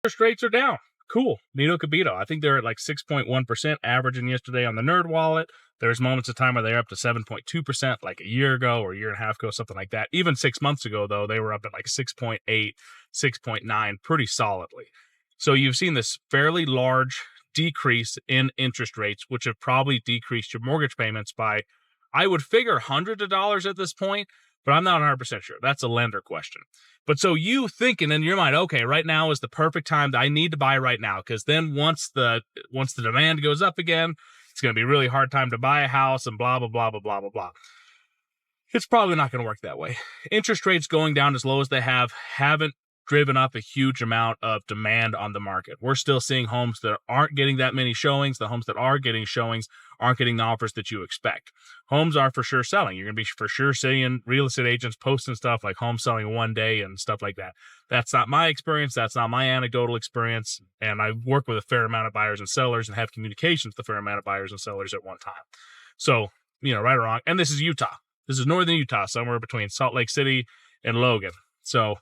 Interest rates are down. Cool. Nito Cabito. I think they're at like 6.1% averaging yesterday on the Nerd Wallet. There's moments of time where they're up to 7.2% like a year ago or a year and a half ago, something like that. Even 6 months ago, though, they were up at like 6.8, 6.9 pretty solidly. So you've seen this fairly large decrease in interest rates, which have probably decreased your mortgage payments by, I would figure, hundreds of dollars at this point, but I'm not 100% sure. That's a lender question. But so you thinking in your mind, okay, right now is the perfect time that I need to buy right now, because then once the demand goes up again, it's going to be a really hard time to buy a house and blah, blah, blah, blah, blah, blah, blah. It's probably not going to work that way. Interest rates going down as low as they haven't driven up a huge amount of demand on the market. We're still seeing homes that aren't getting that many showings. The homes that are getting showings aren't getting the offers that you expect. Homes are for sure selling. You're going to be for sure seeing real estate agents posting stuff like home selling one day and stuff like that. That's not my experience. That's not my anecdotal experience. And I work with a fair amount of buyers and sellers and have communications with a fair amount of buyers and sellers at one time. So, right or wrong. And this is Utah. This is northern Utah, somewhere between Salt Lake City and Logan. So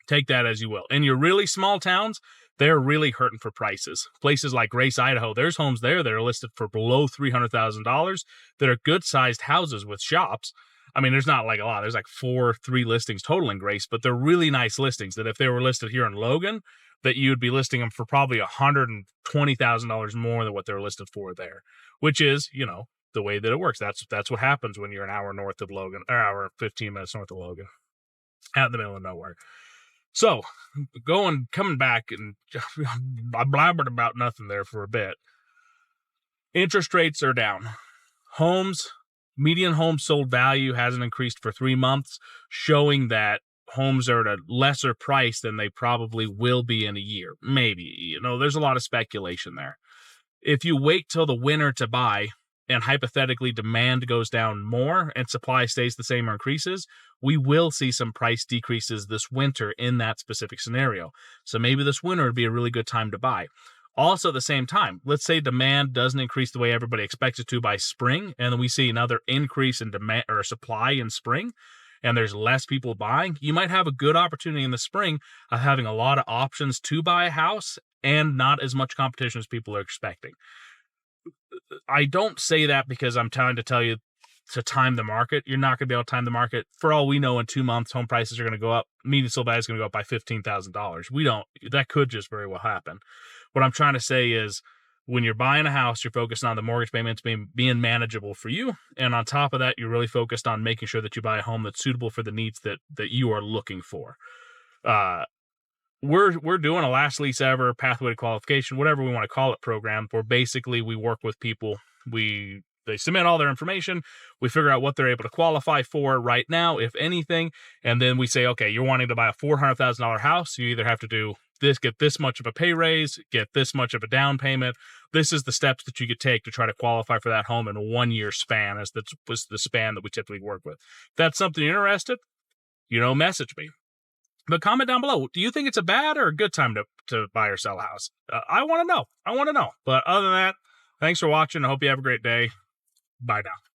take that as you will. In your really small towns, they're really hurting for prices. Places like Grace, Idaho, there's homes there that are listed for below $300,000 that are good-sized houses with shops. I mean, there's not like a lot. There's like 3 listings total in Grace, but they're really nice listings that if they were listed here in Logan, that you would be listing them for probably $120,000 more than what they're listed for there, which is, the way that it works. That's what happens when you're an hour north of Logan, or hour and 15 minutes north of Logan, out in the middle of nowhere. So, coming back, and I blabbered about nothing there for a bit. Interest rates are down. Median home sold value hasn't increased for 3 months, showing that homes are at a lesser price than they probably will be in a year. Maybe. There's a lot of speculation there. If you wait till the winter to buy, and hypothetically demand goes down more and supply stays the same or increases, we will see some price decreases this winter in that specific scenario. So maybe this winter would be a really good time to buy. Also, at the same time, let's say demand doesn't increase the way everybody expects it to by spring, and then we see another increase in demand or supply in spring, and there's less people buying. You might have a good opportunity in the spring of having a lot of options to buy a house and not as much competition as people are expecting. I don't say that because I'm trying to tell you to time the market. You're not going to be able to time the market. For all we know, in 2 months, home prices are going to go up. Median sold value is going to go up by $15,000. That could just very well happen. What I'm trying to say is when you're buying a house, you're focused on the mortgage payments being manageable for you. And on top of that, you're really focused on making sure that you buy a home that's suitable for the needs that you are looking for. We're doing a last lease ever, pathway to qualification, whatever we want to call it, program, where basically we work with people. They submit all their information. We figure out what they're able to qualify for right now, if anything. And then we say, okay, you're wanting to buy a $400,000 house. You either have to do this, get this much of a pay raise, get this much of a down payment. This is the steps that you could take to try to qualify for that home in a 1 year span, as that was the span that we typically work with. If that's something you're interested, message me. But comment down below. Do you think it's a bad or a good time to buy or sell a house? I want to know. But other than that, thanks for watching. I hope you have a great day. Bye now.